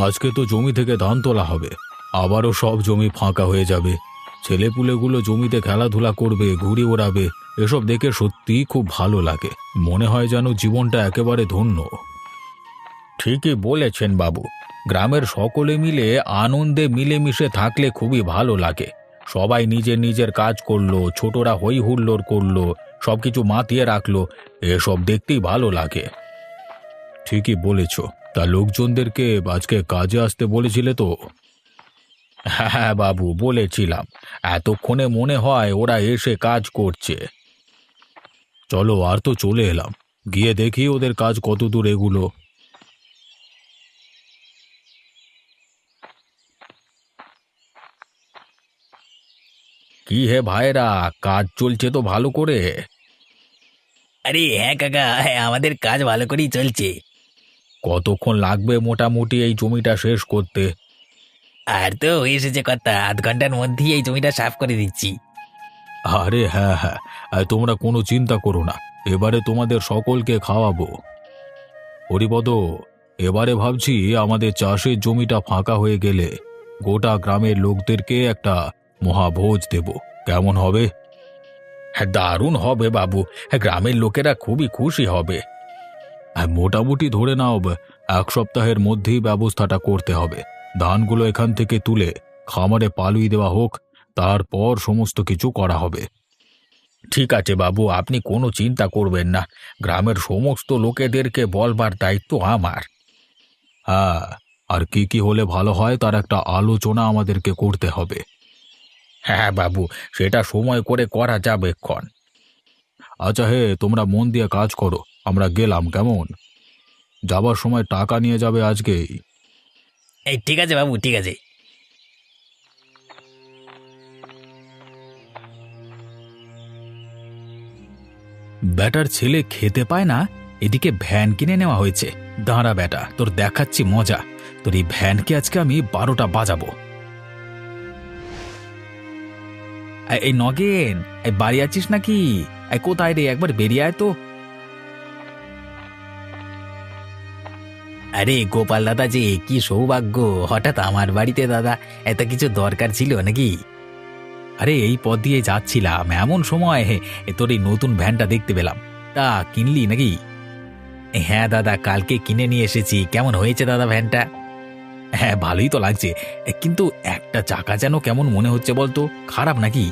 আজকে তো জমি থেকে ধান তোলা হবে, আবারও সব জমি ফাঁকা হয়ে যাবে। ছেলেপুলেগুলো জমিতে খেলাধুলা করবে, ঘুড়ি ওড়াবে, এসব দেখে সত্যিই খুব ভালো লাগে। মনে হয় যেন জীবনটা একেবারে ধন্য। ঠিকই বলেছেন বাবু, গ্রামের সকলে মিলে আনন্দে মিলেমিশে থাকলে খুবই ভালো লাগে। সবাই নিজের নিজের কাজ করলো, ছোটরা হই হুল্লোড় করলো, সবকিছু মাতিয়ে রাখলো, এসব দেখতেই ভালো লাগে। ঠিকই বলেছ। তা লোকজনদেরকে আজকে কাজে আসতে বলেছিলে তো? হ্যাঁ বাবু, বলেছিলাম। এতক্ষণে মনে হয় ওরা এসে কাজ করছে। চলো, আর তো চলে এলাম, গিয়ে দেখি ওদের কাজ কত দূর এগুলো। কি হে ভাইরা, কাজ চলছে তো ভালো করে? আরে হ্যাঁ কাকা, হ্যাঁ আমাদের কাজ ভালো করেই চলছে। কতক্ষণ লাগবে মোটামুটি এই জমিটা শেষ করতে? আর তো হয়ে এসেছে কথা, আধ ঘন্টার মধ্যেই এই জমিটা সাফ করে দিচ্ছি। আরে হ্যাঁ হ্যাঁ, তোমরা কোনো চিন্তা করো না, এবারে তোমাদের সকলকে খাওয়াবো। হরিপদ, এবারে ভাবছি আমাদের চাষের জমিটা ফাঁকা হয়ে গেলে গোটা গ্রামের লোকদেরকে একটা মহাভোজ দেব। কেমন হবে? হ্যাঁ, দারুণ হবে বাবু। হ্যাঁ, গ্রামের লোকেরা খুবই খুশি হবে। হ্যাঁ, মোটামুটি ধরে নাও 1 সপ্তাহের মধ্যেই ব্যবস্থাটা করতে হবে। ধানগুলো এখান থেকে তুলে খামারে পালুই দেওয়া হোক, তারপর সমস্ত কিছু করা হবে। ঠিক আছে বাবু, আপনি কোনো চিন্তা করবেন না, গ্রামের সমস্ত লোকেদেরকে বলবার দায়িত্ব আমার। হ্যাঁ, আর কি কি হলে ভালো হয় তার একটা আলোচনা আমাদেরকে করতে হবে। হ্যাঁ বাবু, সেটা সময় করে করা যাবে ক্ষণ। আচ্ছা হে, তোমরা মন দিয়ে কাজ করো, আমরা গেলাম কেমন? যাবার সময় টাকা নিয়ে যাবে আজকেই। এই ঠিক আছে বাবু, ঠিক আছে। ব্যাটার ছেলে খেতে পায় না, এদিকে ভ্যান কিনে নেওয়া হয়েছে। দাঁড়া বেটা, তোর দেখাচ্ছি মজা। তোর এই ভ্যানকে আজকে আমি 12টা বাজাবো। এই নগেন, এই বাড়ি আছিস নাকি? এই কোথায় রে, একবার বেরিয়ে আয় তো। আরে গোপাল দাদা, যে কি সৌভাগ্য, হঠাৎ আমার বাড়িতে দাদা, এত কিছু দরকার ছিল নাকি? আরে এই পথ দিয়ে যাচ্ছিলাম, এমন সময় তোর এই নতুন ভ্যানটা দেখতে পেলাম। তা কিনলি নাকি? হ্যাঁ দাদা, কালকে কিনে নিয়ে এসেছি। কেমন হয়েছে দাদা ভ্যানটা? হ্যাঁ, ভালোই তো লাগছে, কিন্তু একটা চাকা যেন কেমন মনে হচ্ছে বলতো, খারাপ নাকি?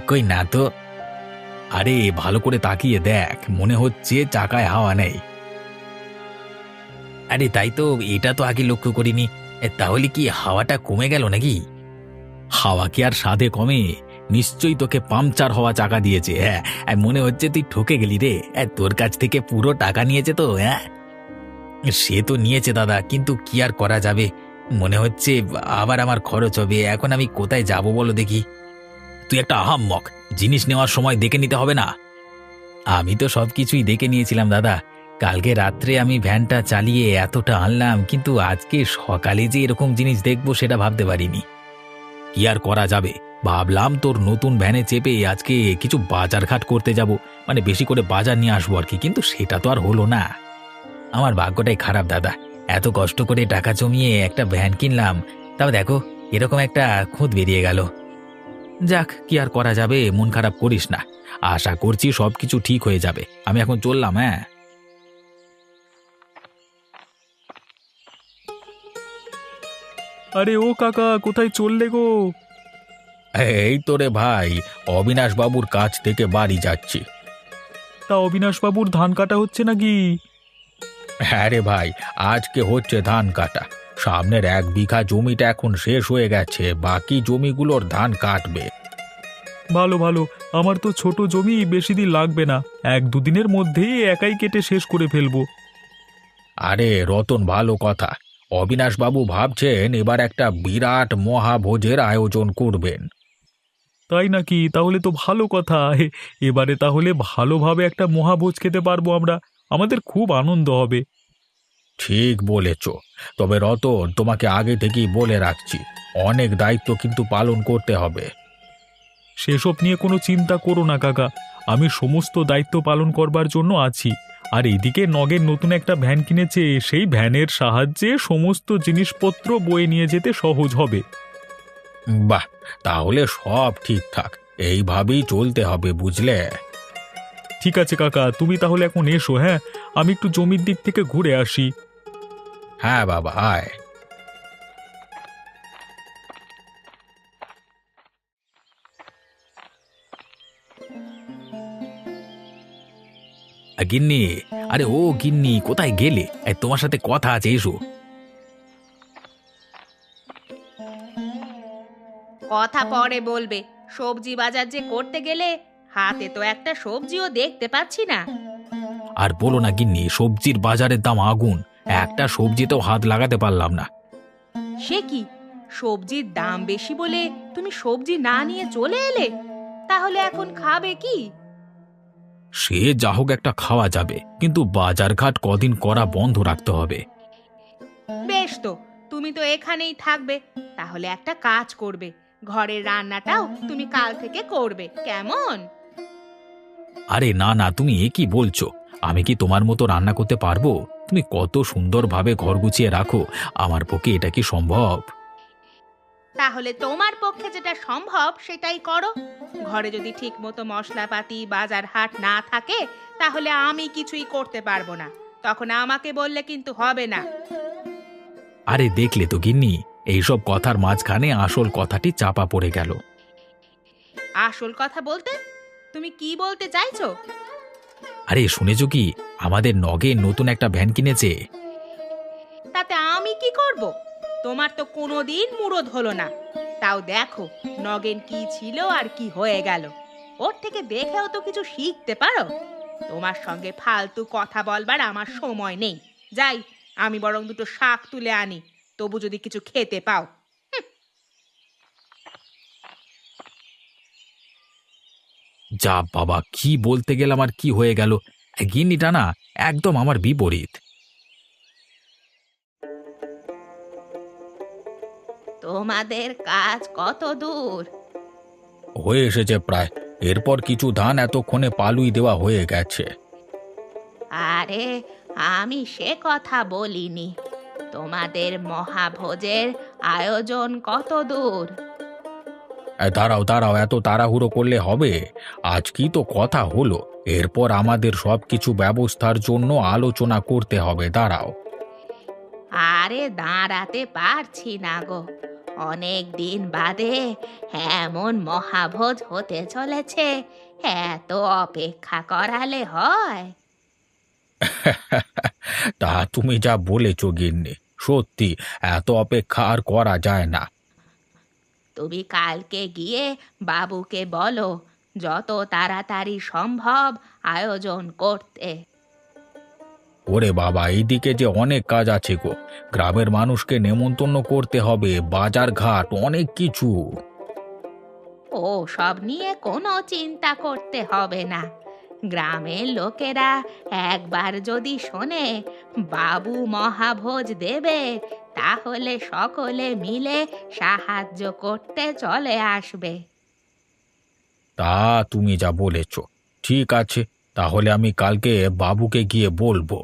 কই না তো। আরে ভালো করে তাকিয়ে দেখ, মনে হচ্ছে চাকায় হাওয়া নেই। আরে তাই তো, এটা তো আগে লক্ষ্য করিনি। তাহলে কি হাওয়াটা কমে গেল নাকি? হাওয়া কি আর সাধে কমে? নিশ্চয়ই তোকে পাংচার হওয়া চাকা দিয়েছে। হ্যাঁ, মনে হচ্ছে তুই ঠকে গেলি রে। তোর কাছ থেকে পুরো টাকা নিয়েছে তো? হ্যাঁ, সে তো নিয়েছে দাদা, কিন্তু কি আর করা যাবে। মনে হচ্ছে আবার আমার খরচ হবে। এখন আমি কোথায় যাব বলো দেখি? তুই একটা আহাম্মক, জিনিস নেওয়ার সময় দেখে নিতে হবে না? আমি তো সবকিছুই দেখে নিয়েছিলাম দাদা। কালকে রাত্রে আমি ভ্যানটা চালিয়ে এতটা আনলাম, কিন্তু আজকে সকালে যে এরকম জিনিস দেখবো সেটা ভাবতে পারিনি। কি আর করা যাবে, ভাবলাম তোর নতুন ভ্যানে চেপে আজকে কিছু বাজারঘাট করতে যাব, মানে বেশি করে বাজার নিয়ে আসবো আর কি, কিন্তু সেটা তো আর হলো না। আমার ভাগ্যটাই খারাপ দাদা। এত কষ্ট করে টাকা জমিয়ে একটা ভ্যান কিনলাম, তাও দেখো এরকম একটা খুঁত বেরিয়ে গেল। যাক, কি আর করা যাবে, মন খারাপ করিস না। আশা করছি সবকিছু ঠিক হয়ে যাবে। আমি এখন চললাম। হ্যাঁ। আরে ও কাকা, কোথায় চললে গো? এই তো রে ভাই, অবিনাশ বাবুর কাছ থেকে বাড়ি যাচ্ছি। তা অবিনাশ বাবুর ধান কাটা হচ্ছে নাকি? হ্যাঁ রে ভাই, আজকে হচ্ছে ধান কাটা। সামনের 1 বিঘা জমিটা এখন শেষ হয়ে গেছে, বাকি জমিগুলোর ধান কাটবে। ভালো ভালো, আমার তো ছোট জমি, বেশি দিন লাগবে না, 1-2 দিনের মধ্যেই একাই কেটে শেষ করে ফেলবো। আরে রতন, ভালো কথা। অবিনাশ বাবু ভাবছেন এবার একটা বিরাট মহাভোজের আয়োজন করবেন। তাই নাকি? তাহলে তো ভালো কথা। এবারে তাহলে ভালোভাবে একটা মহাভোজ খেতে পারবো আমরা, আমাদের খুব আনন্দ হবে। ঠিক বলেছ। তবে রতন, তোমাকে আগে থেকেই বলে রাখছি, অনেক দায়িত্ব কিন্তু পালন করতে হবে। সেসব নিয়ে কোনো চিন্তা করো না কাকা, আমি সমস্ত দায়িত্ব পালন করবার জন্য আছি। আর এদিকে নগের নতুন একটা ভ্যান কিনেছে, সেই ভ্যানের সাহায্যে সমস্ত জিনিসপত্র বয়ে নিয়ে যেতে সহজ হবে। বাহ, তাহলে সব ঠিকঠাক। এইভাবেই চলতে হবে, বুঝলে? ঠিক আছে কাকা, তুমি তাহলে এখন এসো। হ্যাঁ, আমি একটু জমির দিক থেকে ঘুরে আসি। হ্যাঁ বাবা, আয়। গিন্নি, আরে ও গিন্নি, কোথায় গেলে? তোমার সাথে কথা আছে, এসো। কথা পরে বলবে। সবজি বাজার যে করতে গেলে হাতে তো একটা সবজিও দেখতে পাচ্ছি না। আর বলো না গিন্নি, সবজির বাজারের দাম আগুন, একটা সবজিতেও হাত লাগাতে পারলাম না। সে কি, সবজির দাম বেশি বলে তুমি সবজি না নিয়ে চলে এলে? তাহলে এখন খাবে কি? সে যা হোক, একটা খাওয়া যাবে, কিন্তু বাজারঘাট কদিন করা বন্ধ রাখতে হবে। বেশ তো, তুমি তো এখানেই থাকবে। তাহলে একটা কাজ করবে, ঘরের রান্নাটাও তুমি কাল থেকে করবে, কেমন? আরে না না, তুমি এ কি বলছো? আমি কি তোমার মতো রান্না করতে পারবো? তুমি কত সুন্দরভাবে ঘর গুছিয়ে রাখো, আমার পক্ষে এটা কি সম্ভব? তাহলে তোমার পক্ষে যেটা সম্ভব সেটাই করো। ঘরে যদি ঠিক মতো মশলাপাতি বাজার হাট না থাকে, তাহলে আমি কিছুই করতে পারবো না। তখন আমাকে বললে কিন্তু হবে না। আরে দেখলে তো গিন্নি, এইসব কথার মাঝখানে আসল কথাটি চাপা পড়ে গেল। আসল কথা বলতে তুমি কি বলতে চাইছো? আরে শুনেছো কি, আমাদের নগেন নতুন একটা ভ্যান কিনেছে। তাতে আমি কি করব? তোমার তো কোনোদিন মুরদ হলো না। তাও দেখো নগেন কি ছিল আর কি হয়ে গেল। ওর থেকে দেখেও তো কিছু শিখতে পারো। তোমার সঙ্গে ফালতু কথা বলবার আমার সময় নেই। যাই, আমি বরং দুটো শাক তুলে আনি, তবু যদি কিছু খেতে পাও। যা বাবা, কি বলতে গেলাম আর কি হয়ে গেল! গিন্নিটা না একদম আমার বিপরীত। তোমাদের কাজ কত দূর? হয়ে এসেছে প্রায়। এরপর কিছু ধান এতক্ষণে পালুই দেওয়া হয়ে গেছে। আরে, আমি সে কথা বলিনি। তোমাদের মহাভোজের আয়োজন কত দূর? দাঁড়াও দাঁড়াও, এত তাড়াহুড়ো করলে হবে? আজকেই তো কথা হলো, এরপর আমাদের সবকিছু ব্যবস্থার জন্য আলোচনা করতে হবে। দাঁড়াও। আরে দাঁড়াতে পারছি না গো। অনেক দিন বাদে এমন মহাভোজ হতে চলেছে, এত অপেক্ষা করালে হয়? তা তুমি যা বলেছ গিন্নি, সত্যি এত অপেক্ষা আর করা যায় না। তুমি কালকে গিয়ে বাবুকে বলো যত তাড়াতাড়ি সম্ভব আয়োজন করতে। ওরে বাবা, এইদিকে যে অনেক কাজ আছে গো। গ্রামের মানুষকে নেমন্তন্ন করতে হবে, বাজার ঘাট, অনেক কিছু। ও সব নিয়ে কোনো চিন্তা করতে হবে না। গ্রামের লোকেরা একবার যদি শোনে বাবু মহাভোজ দেবে, তাহলে সকলে মিলে সাহায্য করতে চলে আসবে। তা তুমি যা বলেছ, ঠিক আছে, তাহলে আমি কালকে বাবুকে গিয়ে বলবো।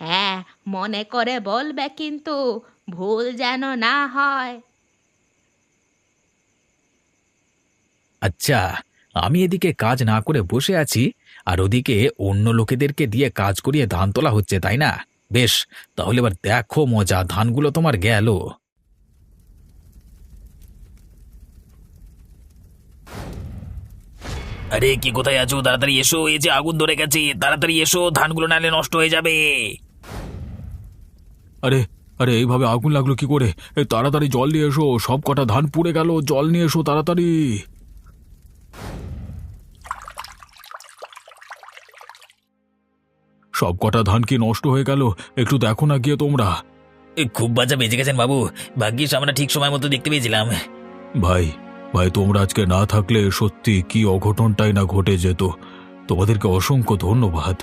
হ্যাঁ, মনে করে বলবে কিন্তু, ভুল যেন না হয়। আচ্ছা, আমি এদিকে কাজ না করে বসে আছি, আর ওদিকে অন্য লোকেদেরকে দিয়ে কাজ করিয়ে ধান তোলা হচ্ছে, তাই না? বেশ, তাহলে এবার দেখো মজা, ধানগুলো তোমার গেল। আরে কি, কোথায় আছো? তাড়াতাড়ি এসো, এই যে আগুন ধরে গেছে, তাড়াতাড়ি এসো, ধানগুলো নালে নষ্ট হয়ে যাবে। আরে আরে, এইভাবে আগুন লাগলো কি করে? তাড়াতাড়ি জল নিয়ে এসো, সব কটা ধান পুড়ে গেল, জল নিয়ে এসো তাড়াতাড়ি। সব কটা ধান কি নষ্ট হয়ে গেল? একটু দেখো না গিয়ে তোমরা। খুব বাজা বেঁচে গেছেন বাবু, ভাগ্যিস আমরা ঠিক সময় মতো দেখতে পেয়েছিলাম। ভাই ভাই, তোমরা আজকে না থাকলে সত্যি কি অঘটনটাই না ঘটে যেত। তোমাদেরকে অসংখ্য ধন্যবাদ।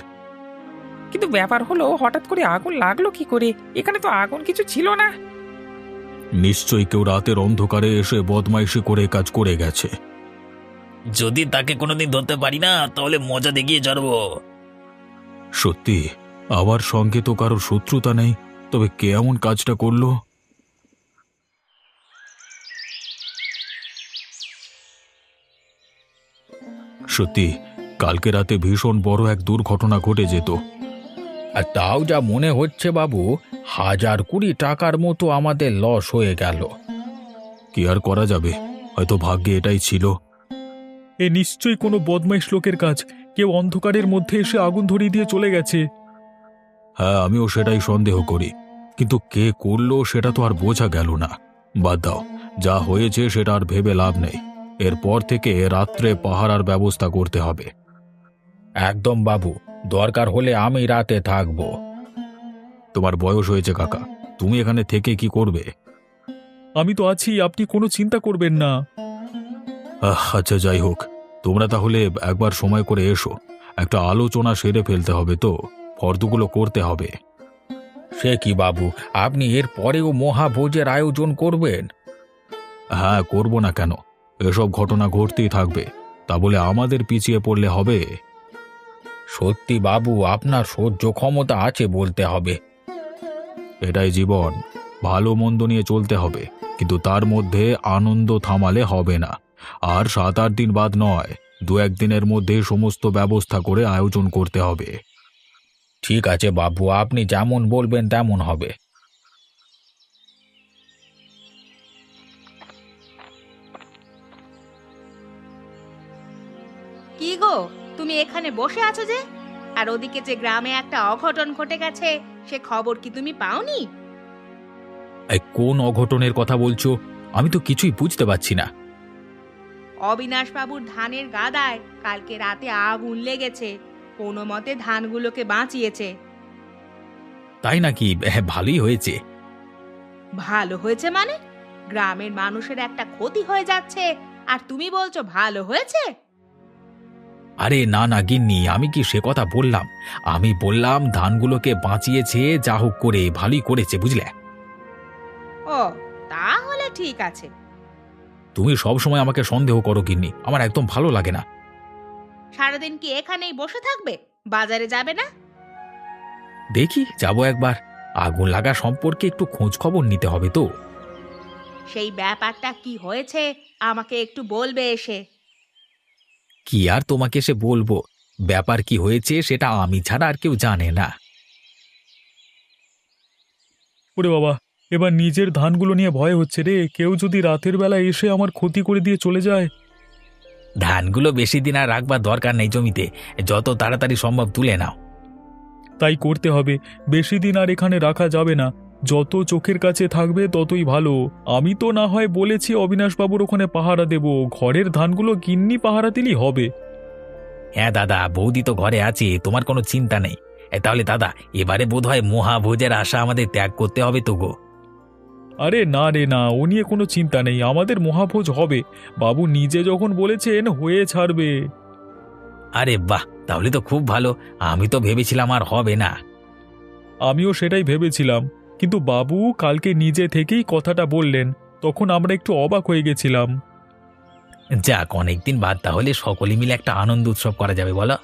কিন্তু ব্যাপার হলো, হঠাৎ করে আগুন লাগলো কি করে? এখানে তো আগুন কিছু ছিল না। নিশ্চয়ই কেউ রাতের অন্ধকারে এসে বদমাইশি করে কাজ করে গেছে। যদি তাকে কোনোদিন ধরতে পারি না, তাহলে মজা দেখিয়ে ছাড়বো। সত্যি আমার সঙ্গে তো কারোর শত্রুতা নেই, তবে কে এমন কাজটা করলো? সত্যি কালকে রাতে ভীষণ বড় এক দুর্ঘটনা ঘটে যেত। আর তাও যা মনে হচ্ছে বাবু, 1,020 টাকার মতো আমাদের লস হয়ে গেল। কি আর করা যাবে, হয়তো ভাগ্যে এটাই ছিল। এ নিশ্চয়ই কোনো বদমাইশ লোকের কাজ। কেউ অন্ধকারের মধ্যে এসে আগুন ধরিয়ে দিয়ে চলে গেছে। হ্যাঁ, আমিও সেটাই সন্দেহ করি, কিন্তু কে করলো সেটা তো আর বোঝা গেল না। বাদ দাও, যা হয়েছে সেটা আর ভেবে লাভ নেই। এরপর থেকে রাত্রে পাহারার ব্যবস্থা করতে হবে। একদম বাবু, দরকার হলে আমি রাতে থাকবো। তোমার বয়স হয়েছে কাকা, তুমি এখানে থেকে কি করবে? আমি তো আছি, আপনি কোনো চিন্তা করবেন না। আচ্ছা, যাই হোক, তোমরা তাহলে একবার সময় করে এসো। একটা আলোচনা সেরে ফেলতে হবে, তো ফর্দগুলো করতে হবে। সে কি বাবু, আপনি এর পরেও মহাভোজের আয়োজন করবেন? হ্যাঁ, করব না কেন? এসব ঘটনা ঘটতেই থাকবে, তা বলে আমাদের পিছিয়ে পড়লে হবে? সত্যি বাবু, আপনার সহ্য ক্ষমতা আছে বলতে হবে। এটাই জীবন, ভালো মন্দ নিয়ে চলতে হবে, কিন্তু তার মধ্যে আনন্দ থামালে হবে না। আর 7-8 দিন বাদ নয়, 2-1 দিনের মধ্যে সমস্ত ব্যবস্থা করে আয়োজন করতে হবে। ঠিক আছে বাবু, আপনি যেমন বলবেন তেমন হবে। কি গো, তুমি এখানে বসে আছো যে? আর ওদিকে যে গ্রামে একটা অঘটন ঘটে গেছে, সে খবর কি তুমি পাওনি? এই কোন অঘটনের কথা বলছো? আমি তো কিছুই বুঝতে পারছি না। অবিনাশ বাবুর ধানের গাদায় কালকে রাতে আগুন লেগেছে। কোনো মতে ধানগুলোকে বাঁচিয়েছে। তাই নাকি? ভালোই হয়েছে। ভালো হয়েছে মানে? গ্রামের মানুষের একটা ক্ষতি হয়ে যাচ্ছে, আর তুমি বলছো ভালো হয়েছে? আরে না না গিন্নি, আমি কি সে কথা বললাম? আমি বললাম ধানগুলোকে বাঁচিয়েছে, যা হোক করে ভালোই করেছে, বুঝলে? ও, তাহলে ঠিক আছে। তুমি সব সময় আমাকে সন্দেহ করো গিন্নি, আমার একদম ভালো লাগে না। সারাদিন কি এখানেই বসে থাকবে? বাজারে যাবে না? দেখি যাবো একবার। আগুন লাগা সম্পর্কে একটু খোঁজ খবর নিতে হবে তো। সেই ব্যাপারটা কি হয়েছে আমাকে একটু বলবে এসে। কি আর তোমাকে সে বলবো, ব্যাপার কি হয়েছে সেটা আমি ছাড়া আর কেউ জানে না। ওরে বাবা, এবার নিজের ধানগুলো নিয়ে ভয় হচ্ছে রে। কেউ যদি রাতের বেলা এসে আমার ক্ষতি করে দিয়ে চলে যায়। ধানগুলো বেশি দিন আর রাখবার দরকার নেই জমিতে, যত তাড়াতাড়ি সম্ভব তুলে নাও। তাই করতে হবে। বেশি দিন আর এখানে রাখা যাবে না। যত চোখের কাছে থাকবে ততই ভালো। আমি তো না হয় বলেছি অবিনাশবাবুর ওখানে পাহারা দেব, ঘরের ধানগুলো গিন্নি পাহারা দিলেই হবে। হ্যাঁ দাদা, বৌদি তো ঘরে আছে, তোমার কোনো চিন্তা নেই। তাহলে দাদা, এবারে বোধহয় মহাভোজের আশা আমাদের ত্যাগ করতে হবে তো গো। আরে না রে না, ও নিয়ে কোনো চিন্তা নেই, আমাদের মহাভোজ হবে। বাবু নিজে যখন বলেছেন হয়ে ছাড়বে। আরে বাহ, তাহলে তো খুব ভালো। আমি তো ভেবেছিলাম আর হবে না। আমিও সেটাই ভেবেছিলাম, কিন্তু বাবু কালকে নিজে থেকেই কথাটা বললেন, তখন আমরা একটু অবাক হয়ে গেছিলাম। যাক, অনেকদিন বাদ তাহলে সকলে মিলে একটা আনন্দ উৎসব করা যাবে, বলো?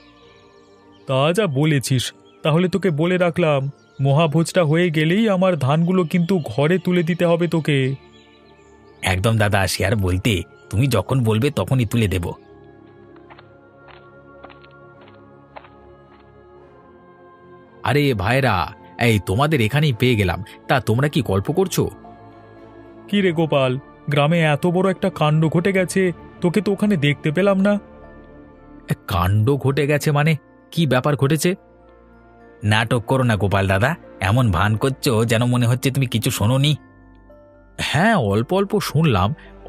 তা যা বলেছিস, তাহলে তোকে বলে রাখলাম, মহাভোজটা হয়ে গেলেই আমার ধানগুলো কিন্তু ঘরে তুলে দিতে হবে তোকে। একদম দাদা, আসি আর বলতে, তুমি যখন বলবে তখনই তুলে দেব। আরে ভাইরা, এই তোমাদের এখানেই পেয়ে গেলাম। তা তোমরা কি গল্প করছো? কি রে গোপাল, গ্রামে এত বড় একটা কাণ্ড ঘটে গেছে, তোকে তো ওখানে দেখতে পেলাম না। কাণ্ড ঘটে গেছে মানে? কি ব্যাপার ঘটেছে? নাটক করো না গোপাল দাদা, এমন ভান করছো যেন মনে হচ্ছে তুমি কিছু শোনোনি। হ্যাঁ, অল্প অল্প শুনলাম।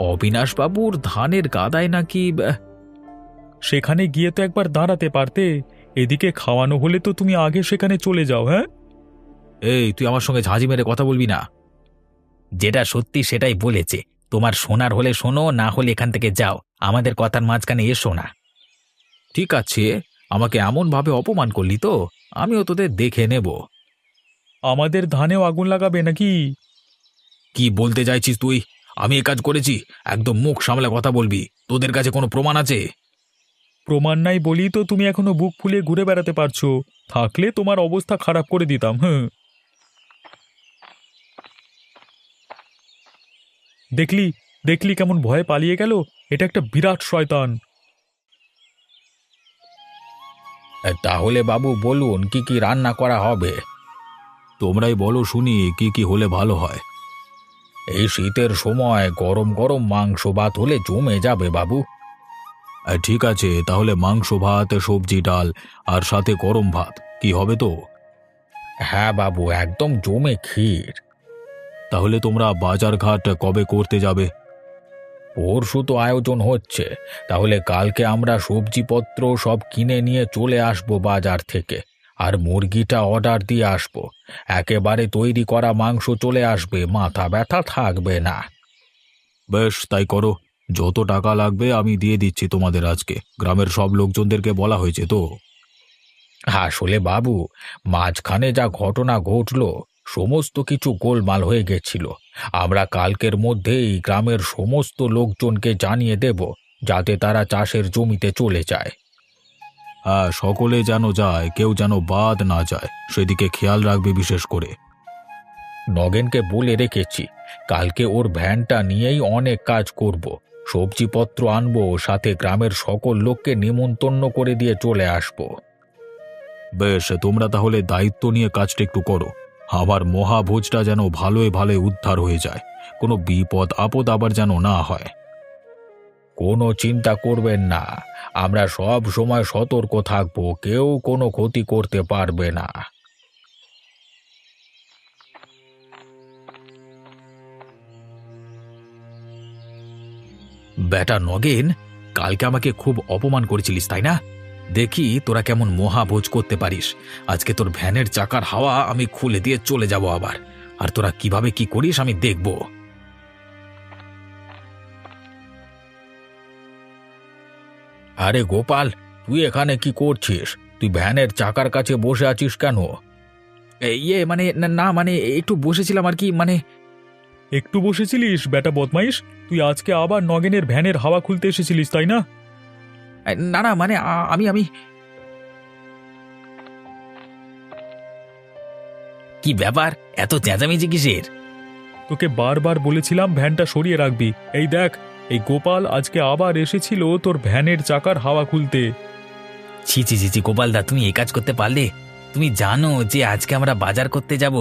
অবিনাশবাবুর ধানের গাদায় নাকি। সেখানে গিয়ে তো একবার দাঁড়াতে পারতে। এদিকে খাওয়ানো হলে তো তুমি আগে সেখানে চলে যাও। হ্যাঁ, এই তুই আমার সঙ্গে ঝাঁঝি মেরে কথা বলবি না। যেটা সত্যি সেটাই বলেছে। তোমার শোনার হলে শোনো, না হলে এখান থেকে যাও, আমাদের কথার মাঝখানে এসো না। ঠিক আছে, আমাকে এমনভাবে অপমান করলি তো, আমিও তোদের দেখে নেব। আমাদের ধানেও আগুন লাগাবে নাকি? কি বলতে চাইছিস তুই? আমি এ কাজ করেছি? একদম মুখ সামলে কথা বলবি। তোদের কাছে কোনো প্রমাণ আছে? প্রমাণ নাই বলি তো তুমি এখনো বুক ফুলিয়ে ঘুরে বেড়াতে পারছো। থাকলে তোমার অবস্থা খারাপ করে দিতাম। হ্যাঁ, দেখলি দেখলি কেমন ভয়ে পালিয়ে গেল। এটা একটা বিরাট শয়তান। তাহলে বাবু বলুন কি কি রান্না করা হবে? তোমরাই বলো শুনি কি কি হলে ভালো হয়। এই শীতের সময় গরম গরম মাংস ভাত হলে জমে যাবে বাবু। ঠিক আছে, তাহলে মাংস ভাত, সবজি ডাল আর সাথে গরম ভাত কি হবে তো? হ্যাঁ বাবু, একদম জমে ক্ষীর। তাহলে তোমরা বাজার ঘাট কবে করতে যাবে? পরশু তো আয়োজন হচ্ছে, তাহলে কালকে আমরা সবজিপত্র সব কিনে নিয়ে চলে আসবো বাজার থেকে। আর মুরগিটা অর্ডার দিয়ে আসবো। একেবারে তৈরি করা মাংস চলে আসবে, মাথা ব্যথা থাকবে না। বেশ, তাই করো। যত টাকা লাগবে আমি দিয়ে দিচ্ছি তোমাদের। আজকে গ্রামের সব লোকজনদেরকে বলা হয়েছে তো? আসলে বাবু, মাঝখানে যা ঘটনা ঘটলো, সমস্ত কিছু গোলমাল হয়ে গেছিল। আমরা কালকের মধ্যেই গ্রামের সমস্ত লোকজনকে জানিয়ে দেব, যাতে তারা চাষের জমিতে চলে যায়। হ্যাঁ, সকলে যেন যায়, কেউ যেন বাদ না যায়, সেদিকে খেয়াল রাখবে বিশেষ করে। নগেনকে বলে রেখেছি, কালকে ওর ভ্যানটা নিয়েই অনেক কাজ করব। সবজিপত্র আনবো, সাথে গ্রামের সকল লোককে নিমন্ত্রণ করে দিয়ে চলে আসবো। বেশ, তোমরা তাহলে দায়িত্ব নিয়ে কাজটা একটু করো। আমার মহাভোজটা যেন ভালোই ভালোই উদ্ধার হয়ে যায়, কোনো বিপদ আপদ আবার যেন না হয়। কোনো চিন্তা করবেন না, আমরা সব সময় সতর্ক থাকবো, কেউ কোনো ক্ষতি করতে পারবে না। বেটা নগেন, কালকে আমাকে খুব অপমান করেছিলিস তাই না? দেখি তোরা কেমন মহাভোজ করতে পারিস। আজকে তোর ভ্যানের চাকার হাওয়া আমি খুলে দিয়ে চলে যাব আবার। আর তোরা কিভাবে কি করিস আমি দেখব। আরে গোপাল, তুই এখানে কি করছিস? তুই ভ্যানের চাকার কাছে বসে আছিস কেন? মানে না মানে একটু বসেছিলাম আর কি। মানে একটু বসেছিলিস বেটা বদমাইশ? তুই আজকে আবার নগেনের ভ্যানের হাওয়া খুলতে এসেছিলিস তাই না? না না মানে আমি আমি কি ব্যাপার, এত চেঁচামেচি কিসের? তোকে বারবার বলেছিলাম ভ্যানটা সরিয়ে রাখবি। এই দেখ, এই গোপাল আজকে আবার এসেছিল তোর ভ্যানের চাকার হাওয়া খুলতে। ছি ছি ছি ছি, গোপালদা তুমি এই কাজ করতে পারলে? তুমি জানো যে আজকে আমরা বাজার করতে যাব?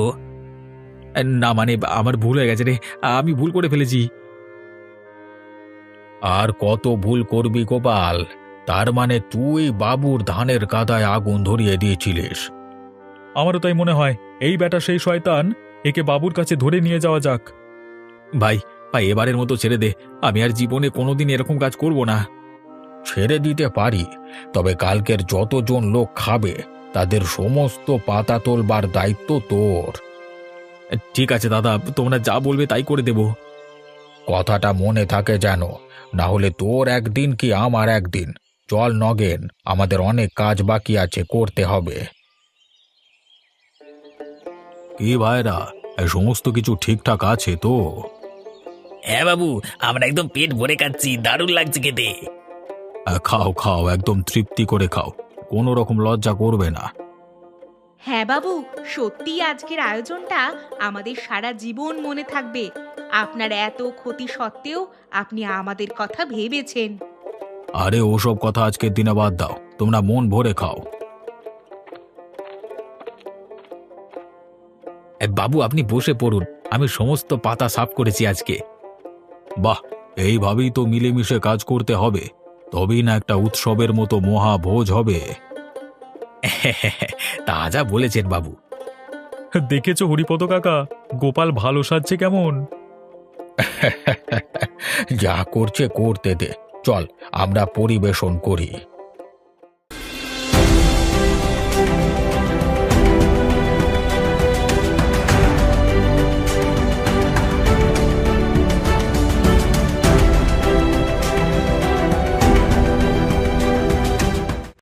না মানে আমার ভুল হয়ে গেছে রে, আমি ভুল করে ফেলেছি। আর কত ভুল করবি গোপাল? তার মানে তুই বাবুর ধানের কাদায় আগুন ধরিয়ে দিয়েছিলিস? আমারও তাই মনে হয়। এই বেটা সেই শয়তান, একে বাবুর কাছে ধরে নিয়ে যাওয়া যাক। ভাই ভাই, এবারের মতো ছেড়ে দে। আমি আর জীবনে কোনোদিন এরকম কাজ করব না। ছেড়ে দিতে পারি, তবে কালকের যতজন লোক খাবে তাদের সমস্ত পাতা তোলবার দায়িত্ব তোর। ঠিক আছে দাদা, তোমরা যা বলবে তাই করে দেব। কথাটা মনে থাকে যেন, না হলে তোর একদিন কি আমার একদিন। চল নগেন, আমাদের অনেক কাজ বাকি আছে, করতে হবে। কি ভাইরা, এই সমস্ত কিছু ঠিকঠাক আছে তো? হ্যাঁ বাবু, আমরা একদম পেট ভরে খাচ্ছি, দারুণ লাগছে খেতে। খাও খাও, একদম তৃপ্তি করে খাও, কোনো রকম লজ্জা করবে না। হ্যাঁ বাবু, সত্যি আজকের আয়োজনটা আমাদের সারা জীবন মনে থাকবে। আপনার এত ক্ষতি সত্ত্বেও আপনি আমাদের কথা ভেবেছেন। আরে ওসব কথা আজকের দিনে বাদ দাও, তোমরা মন ভরে খাও। বাবু আপনি বসে পড়ুন, আমি সমস্ত পাতা সাফ করেছি আজকে। বাহ, এইভাবেই তো মিলেমিশে কাজ করতে হবে, তবেই না একটা উৎসবের মতো মহাভোজ হবে। তা যা বলেছেন বাবু। দেখেছো হরিপদ কাকা, গোপাল ভালো সাজছে কেমন। যা করছে করতে দে, চল আমরা পরিবেশন করি।